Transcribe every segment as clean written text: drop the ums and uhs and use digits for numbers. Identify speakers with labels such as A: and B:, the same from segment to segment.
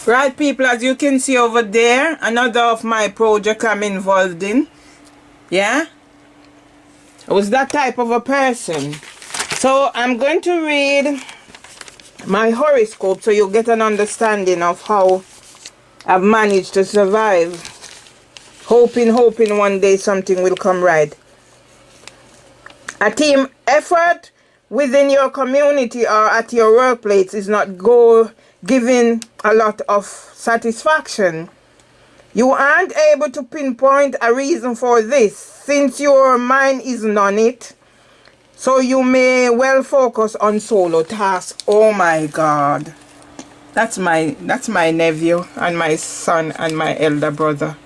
A: Right, people, as you can see over there, another of my project I'm involved in. Yeah? I was that type of a person. So I'm going to read my horoscope so you get an understanding of how I've managed to survive. Hoping one day something will come right. A team effort within your community or at your workplace is not giving a lot of satisfaction. You aren't able to pinpoint a reason for this since your mind isn't on it. So you may well focus on solo tasks. Oh my God. That's my nephew and my son and my elder brother.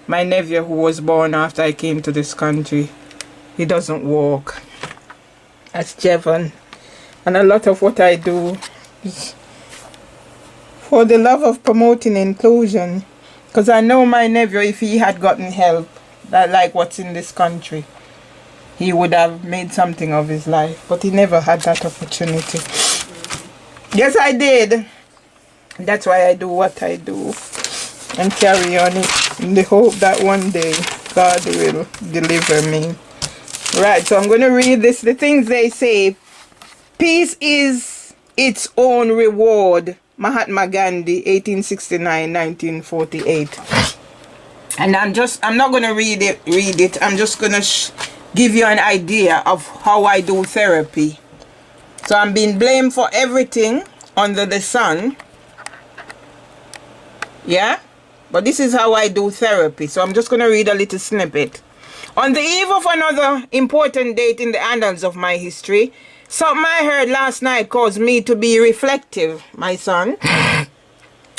A: My nephew who was born after I came to this country. He doesn't walk. That's Jevon. And a lot of what I do is for the love of promoting inclusion. Because I know my nephew, if he had gotten help, that like what's in this country, he would have made something of his life. But he never had that opportunity. Yes, I did. That's why I do what I do. And carry on it in the hope that one day God will deliver me. Right, so I'm going to read this. The things they say. Peace is its own reward. Mahatma Gandhi, 1869-1948. And I'm not going to read it. I'm just going to give you an idea of how I do therapy. So I'm being blamed for everything under the sun. Yeah? But this is how I do therapy. So I'm just going to read a little snippet. On the eve of another important date in the annals of my history, something I heard last night caused me to be reflective, my son,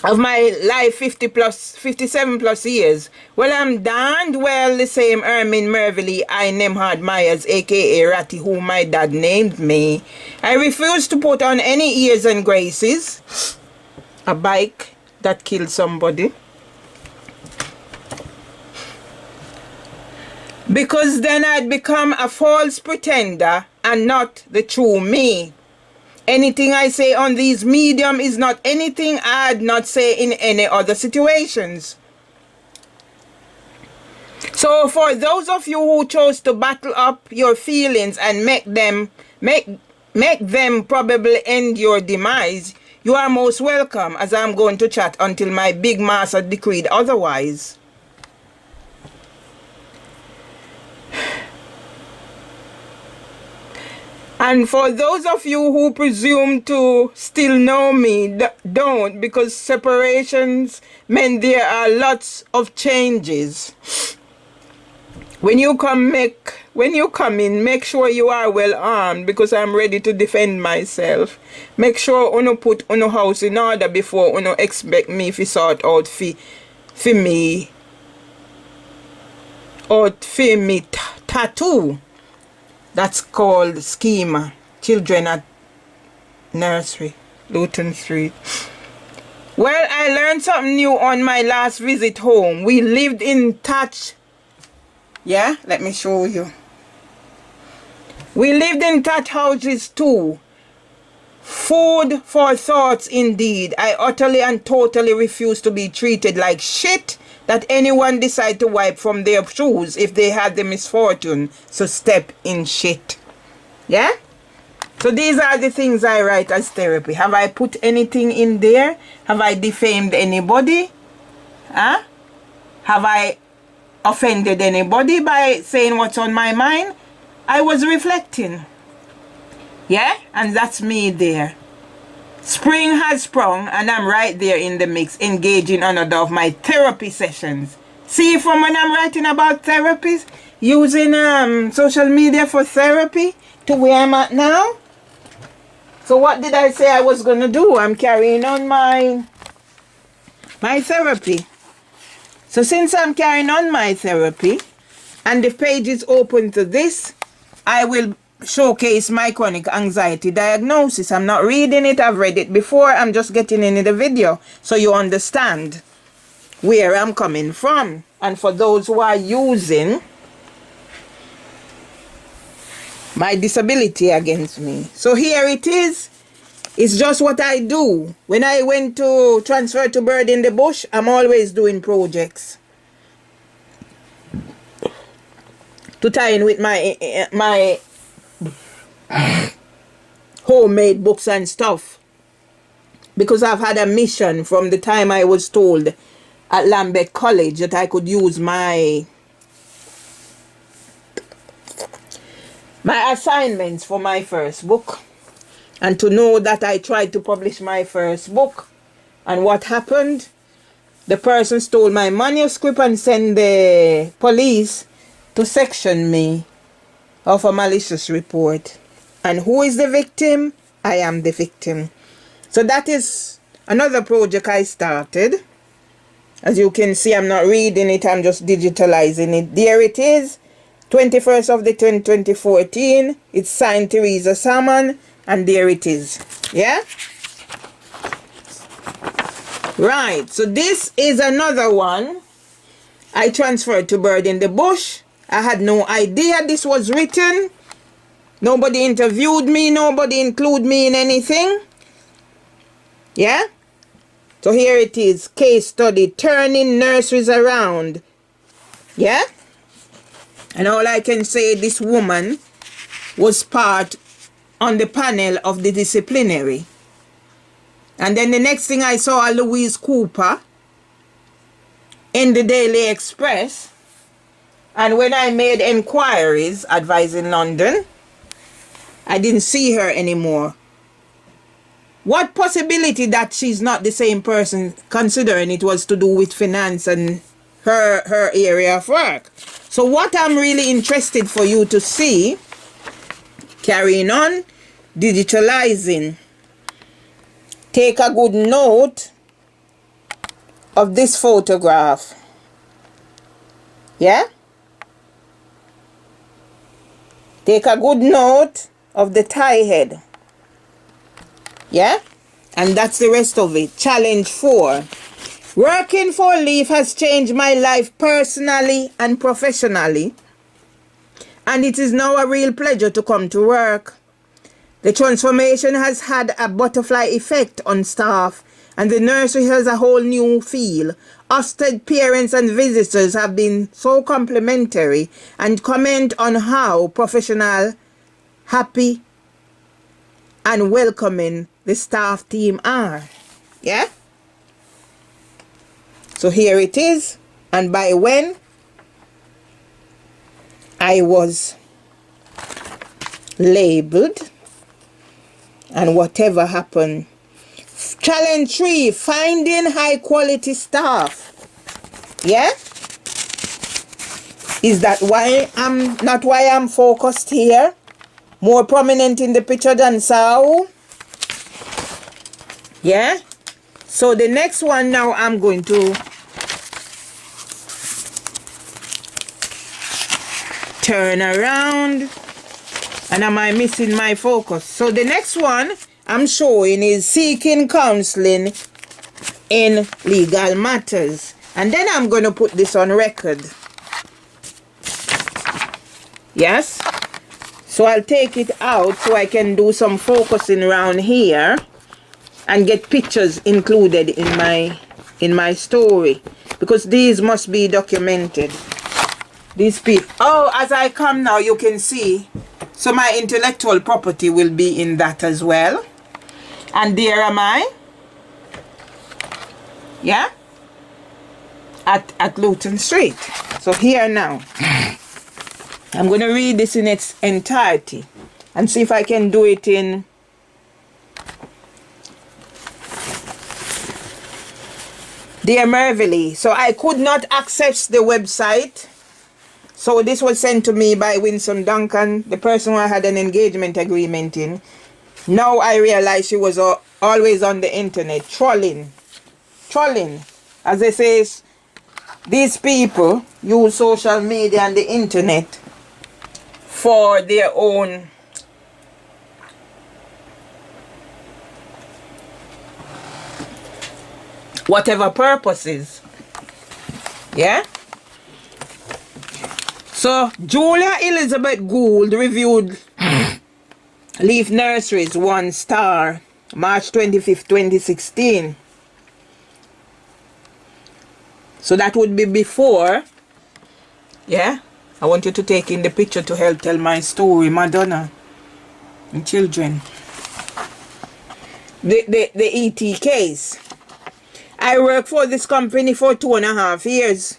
A: of my life 57 plus years. Well, I'm darned well the same Ermin Mervily I Nemhard Myers, aka Ratty, who my dad named me. I refuse to put on any airs and graces. A bike that killed somebody. Because then I'd become a false pretender and not the true me. Anything I say on these medium is not anything I'd not say in any other situations. So for those of you who chose to battle up your feelings and make them probably end your demise, you are most welcome, as I'm going to chat until my big master decreed otherwise. And for those of you who presume to still know me, don't, because separations mean there are lots of changes. When you come in, make sure you are well armed, because I'm ready to defend myself. Make sure you put your house in order before you expect me to sort out for me or for me tattoo. That's called schema. Children at nursery, Luton Street. Well, I learned something new on my last visit home. We lived in touch. Yeah, let me show you. We lived in touch houses too. Food for thoughts indeed. I utterly and totally refuse to be treated like shit that anyone decide to wipe from their shoes if they had the misfortune to step in shit. Yeah? So these are the things I write as therapy. Have I put anything in there? Have I defamed anybody? Huh? Have I offended anybody by saying what's on my mind? I was reflecting. Yeah? And that's me there. Spring has sprung and I'm right there in the mix, engaging another of my therapy sessions. See, from when I'm writing about therapies, using social media for therapy to where I'm at now. So what did I say I was going to do? I'm carrying on my therapy. So since I'm carrying on my therapy and the page is open to this, I will showcase my chronic anxiety diagnosis. I'm not reading it. I've read it before. I'm just getting into the video so you understand where I'm coming from. And for those who are using my disability against me. So here it is. It's just what I do. When I went to transfer to Bird in the Bush, I'm always doing projects to tie in with my homemade books and stuff, because I've had a mission from the time I was told at Lambeth College that I could use my assignments for my first book, and to know that I tried to publish my first book. And what happened? The person stole my manuscript and sent the police to section me of a malicious report. And who is the victim? I am the victim. So that is another project I started. As you can see, I'm not reading it, I'm just digitalizing it. There it is, 21st of the 10th, 2014. It's signed Teresa Salmon, and there it is. Yeah? Right, so this is another one. I transferred to Bird in the Bush. I had no idea this was written. Nobody interviewed me, nobody included me in anything. Yeah? So here it is, case study, turning nurseries around. Yeah? And all I can say, this woman was part on the panel of the disciplinary. And then the next thing I saw, Louise Cooper in the Daily Express. And when I made inquiries, advising London, I didn't see her anymore. What possibility that she's not the same person, considering it was to do with finance and her area of work? So what I'm really interested for you to see, carrying on, digitalizing. Take a good note of this photograph. Yeah? Take a good note of the tie head. Yeah? And that's the rest of it. Challenge 4. Working for Leaf has changed my life personally and professionally. And it is now a real pleasure to come to work. The transformation has had a butterfly effect on staff, and the nursery has a whole new feel. Ofsted parents and visitors have been so complimentary and comment on how professional, happy, and welcoming the staff team are. Yeah? So here it is. And by when I was labeled and whatever happened. Challenge 3, finding high quality staff. Yeah? Is that why I'm focused here? More prominent in the picture than Sao? Yeah? So the next one now, I'm going to turn around. And am I missing my focus? So the next one I'm showing is seeking counseling in legal matters. And then I'm going to put this on record. Yes? So I'll take it out so I can do some focusing around here and get pictures included in my story, because these must be documented. These people. Oh, as I come now, you can see. So my intellectual property will be in that as well. And there am I. Yeah? At Luton Street. So here now. I'm going to read this in its entirety and see if I can do it in Dear Mervily. So I could not access the website. So this was sent to me by Winsome Duncan, the person who I had an engagement agreement in. Now I realize she was always on the internet, trolling. As they say, these people use social media and the internet for their own whatever purposes. Yeah? So Julia Elizabeth Gould reviewed Leaf Nurseries 1 star. March 25th, 2016. So that would be before. Yeah, I want you to take in the picture to help tell my story, Madonna and children. The ET case. I worked for this company for 2.5 years.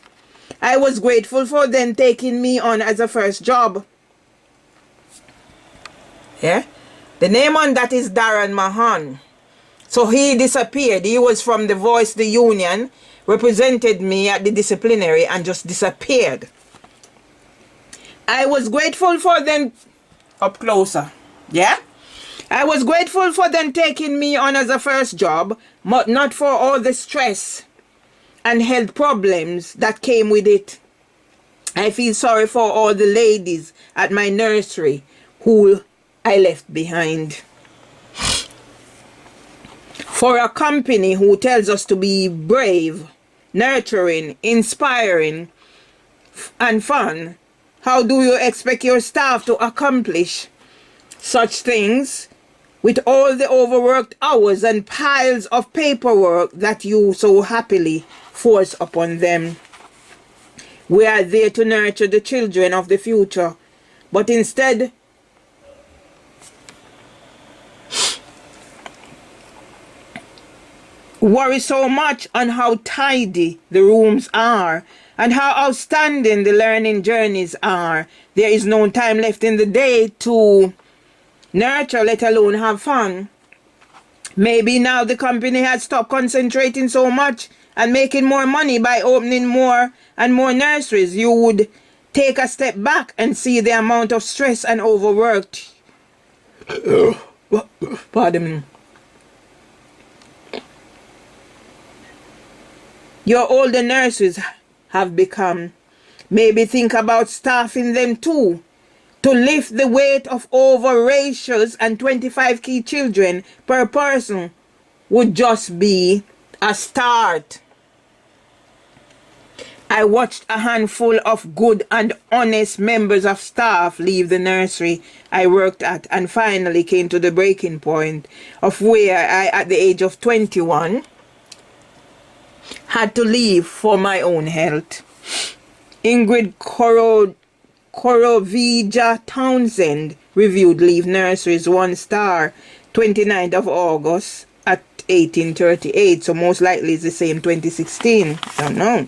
A: I was grateful for them taking me on as a first job. Yeah, the name on that is Darren Mahan. So he disappeared. He was from the Voice, the union, represented me at the disciplinary and just disappeared. I was grateful for them. Up closer. Yeah, I was grateful for them taking me on as a first job, but not for all the stress and health problems that came with it. I feel sorry for all the ladies at my nursery who I left behind. For a company who tells us to be brave, nurturing, inspiring, and fun, how do you expect your staff to accomplish such things with all the overworked hours and piles of paperwork that you so happily force upon them? We are there to nurture the children of the future, but instead worry so much on how tidy the rooms are and how outstanding the learning journeys are. There is no time left in the day to nurture, let alone have fun. Maybe now the company has stopped concentrating so much and making more money by opening more and more nurseries. You would take a step back and see the amount of stress and overworked. Pardon me. Your older nurses have become. Maybe think about staffing them too. To lift the weight of over ratios and 25 key children per person would just be a start. I watched a handful of good and honest members of staff leave the nursery I worked at and finally came to the breaking point of where I, at the age of 21, had to leave for my own health. Ingrid Korovija Townsend reviewed Leave Nurseries 1 star 29th of August at 1838, so most likely it's the same 2016. Don't know.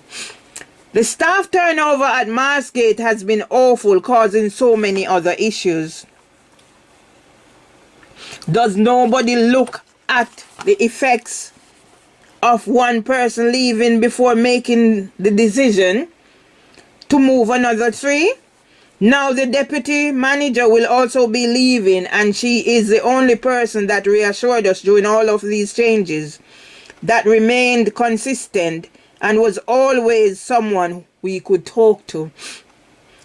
A: The staff turnover at Marsgate has been awful, causing so many other issues. Does nobody look at the effects of one person leaving before making the decision to move another 3? Now the deputy manager will also be leaving, and she is the only person that reassured us during all of these changes, that remained consistent and was always someone we could talk to.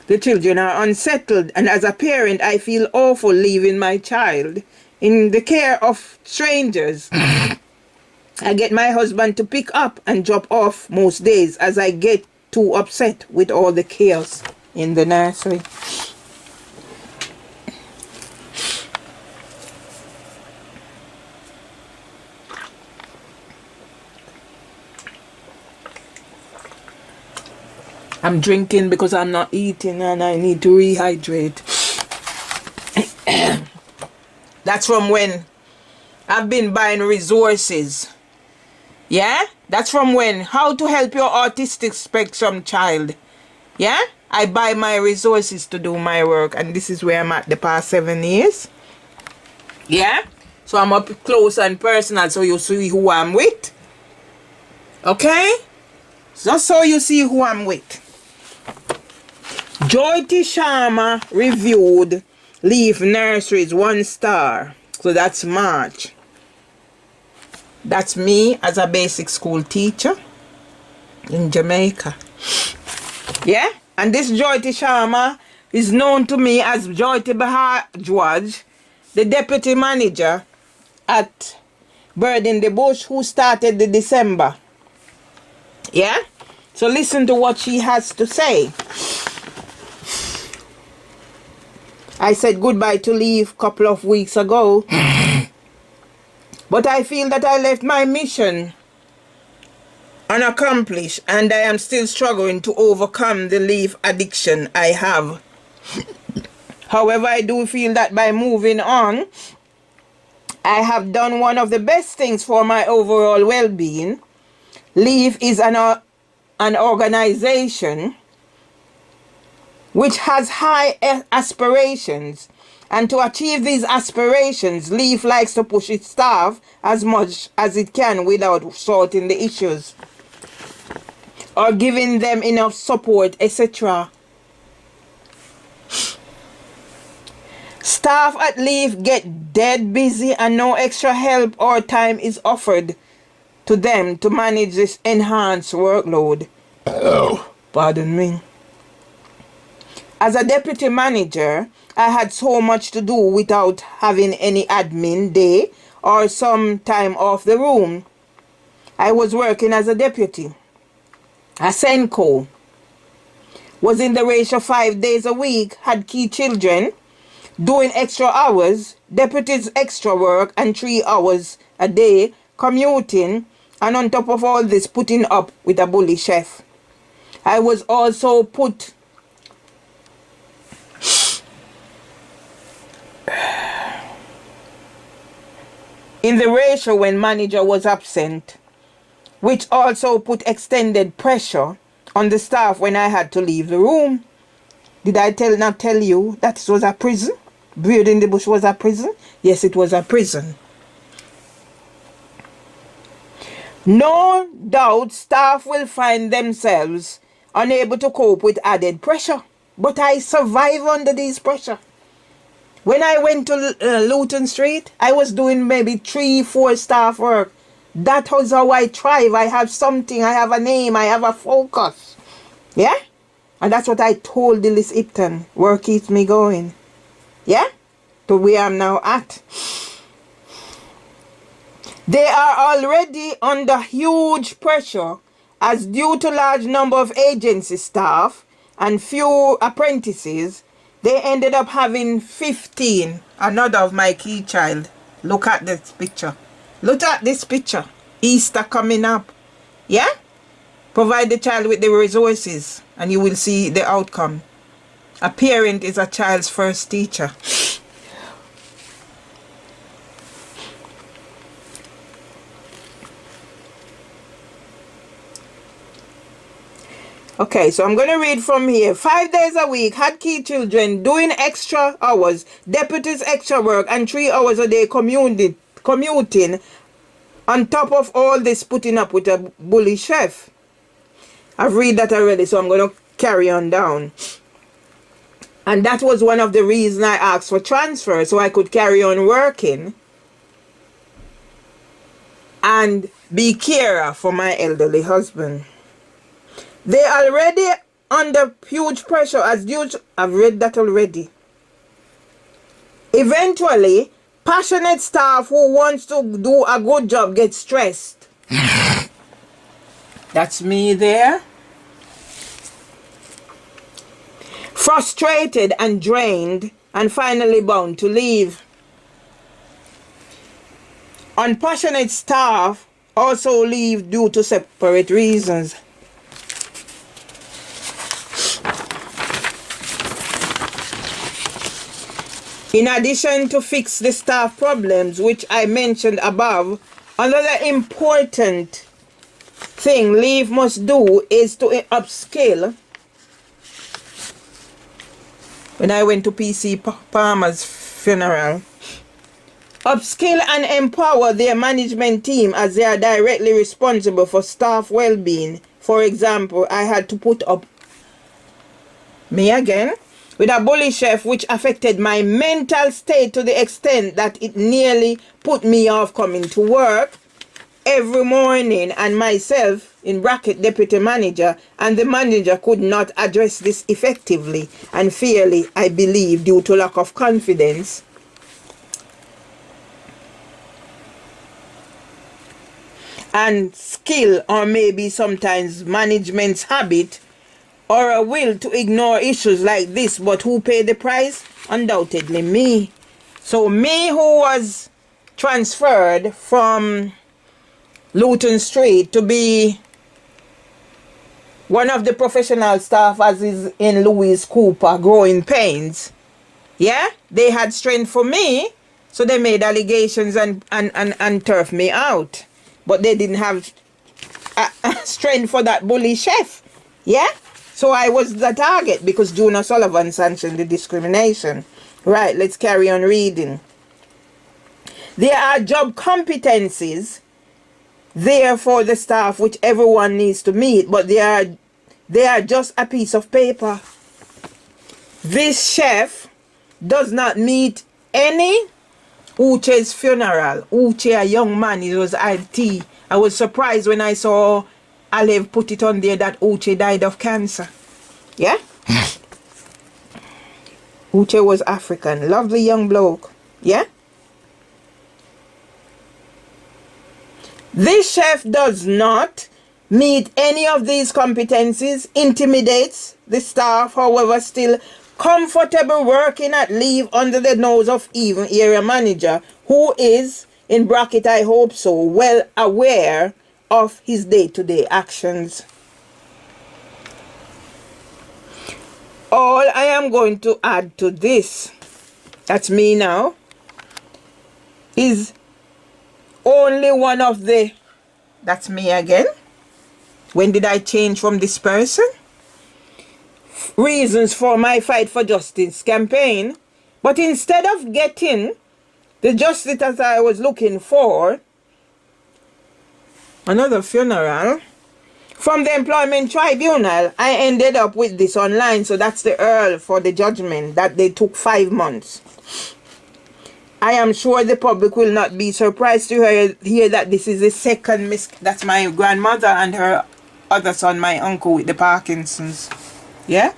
A: The children are unsettled, and as a parent I feel awful leaving my child in the care of strangers. I get my husband to pick up and drop off most days as I get too upset with all the chaos in the nursery. I'm drinking because I'm not eating and I need to rehydrate. That's from when I've been buying resources. Yeah? That's from when. How to help your autistic spectrum child. Yeah? I buy my resources to do my work, and this is where I'm at the past 7 years. Yeah? So I'm up close and personal so you see who I'm with. Okay? Just so you see who I'm with. Jyoti Sharma reviewed Leave Nurseries 1 star. So that's March. That's me as a basic school teacher in Jamaica. Yeah? And this Jyoti Sharma is known to me as Jyoti Bhajwaj, the deputy manager at Bird in the Bush, who started the December. Yeah? So listen to what she has to say. I said goodbye to Leave a couple of weeks ago. But I feel that I left my mission unaccomplished, and I am still struggling to overcome the leave addiction I have. However, I do feel that by moving on, I have done one of the best things for my overall well-being. Leave is an organization which has high aspirations, and to achieve these aspirations, Leave likes to push its staff as much as it can without sorting the issues or giving them enough support, etc. Staff at Leave get dead busy and no extra help or time is offered to them to manage this enhanced workload. Pardon me. As a deputy manager, I had so much to do without having any admin day or some time off the room. I was working as a deputy. A Senko. Was in the ratio 5 days a week, had key children, doing extra hours, deputies extra work, and 3 hours a day commuting, and on top of all this, putting up with a bully chef. I was also put in the ratio when manager was absent, which also put extended pressure on the staff when I had to leave the room. Did I not tell you that it was a prison? Breed in the Bush was a prison? Yes, it was a prison. No doubt staff will find themselves unable to cope with added pressure, but I survive under these pressure. When I went to Luton Street, I was doing maybe 3-4 staff work. That was how I thrive. I have something, I have a name, I have a focus. Yeah? And that's what I told Dillis Ipton. Work keeps me going. Yeah? To where I'm now at. They are already under huge pressure as due to large number of agency staff and few apprentices, they ended up having 15. Another of my key child. Look at this picture. Look at this picture. Easter coming up. Yeah? Provide the child with the resources and you will see the outcome. A parent is a child's first teacher. Okay, so I'm going to read from here. 5 days a week, had key children, doing extra hours, deputies extra work, and 3 hours a day commuting. On top of all this, putting up with a bully chef. I've read that already, so I'm going to carry on down. And that was one of the reasons I asked for transfer, so I could carry on working and be carer for my elderly husband. They already under huge pressure as due to, I've read that already. Eventually, passionate staff who wants to do a good job get stressed. That's me there. Frustrated and drained and finally bound to leave. Unpassionate staff also leave due to separate reasons. In addition to fix the staff problems which I mentioned above, another important thing Leave must do is to upskill. When I went to PC Palmer's funeral, upskill and empower their management team as they are directly responsible for staff well-being. For example, I had to put up with a bully chef which affected my mental state to the extent that it nearly put me off coming to work every morning, and myself, in bracket deputy manager, and the manager could not address this effectively and fairly, I believe, due to lack of confidence. And skill, or maybe sometimes management's habit or a will to ignore issues like this. But who paid the price? Undoubtedly me. So me, who was transferred from Luton Street to be one of the professional staff, as is in Louise Cooper Growing Pains. Yeah, they had strength for me, so they made allegations and turfed me out. But they didn't have strength for that bully chef. Yeah, so I was the target because June O'Sullivan sanctioned the discrimination. Right, let's carry on reading. There are job competencies there for the staff which everyone needs to meet, but they are just a piece of paper. This chef does not meet any. Uche's funeral. Uche, a young man, it was IT. I was surprised when I saw Alev put it on there that Uche died of cancer. Yeah? Uche was African. Lovely young bloke. Yeah? This chef does not meet any of these competencies, intimidates the staff, however, still comfortable working at leave under the nose of even area manager, who is, in bracket I hope so, well aware of his day-to-day actions. All I am going to add to this, that's me now, is only one of the, that's me again. When did I change from this person? Reasons for my fight for justice campaign. But instead of getting the justice that I was looking for, another funeral, from the employment tribunal, I ended up with this online. So that's the Earl for the judgment that they took 5 months. I am sure the public will not be surprised to hear that this is the second that's my grandmother and her other son, my uncle with the Parkinson's. Yeah?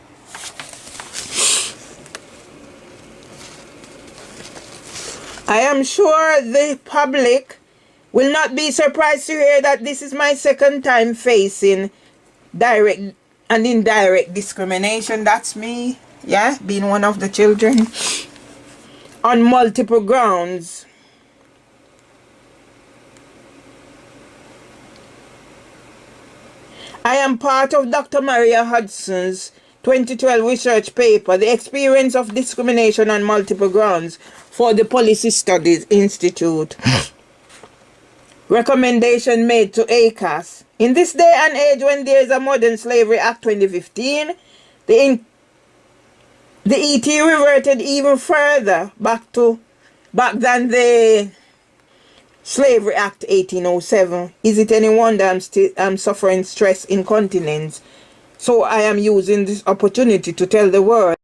A: I am sure the public will not be surprised to hear that this is my second time facing direct and indirect discrimination. That's me. Yeah? Being one of the children. On multiple grounds. I am part of Dr. Maria Hudson's 2012 research paper, The Experience of Discrimination on Multiple Grounds, for the Policy Studies Institute. Recommendation made to ACAS. In this day and age when there is a Modern Slavery Act 2015, the ET reverted even further back than the Slavery Act 1807. Is it any wonder I'm suffering stress incontinence? So I am using this opportunity to tell the world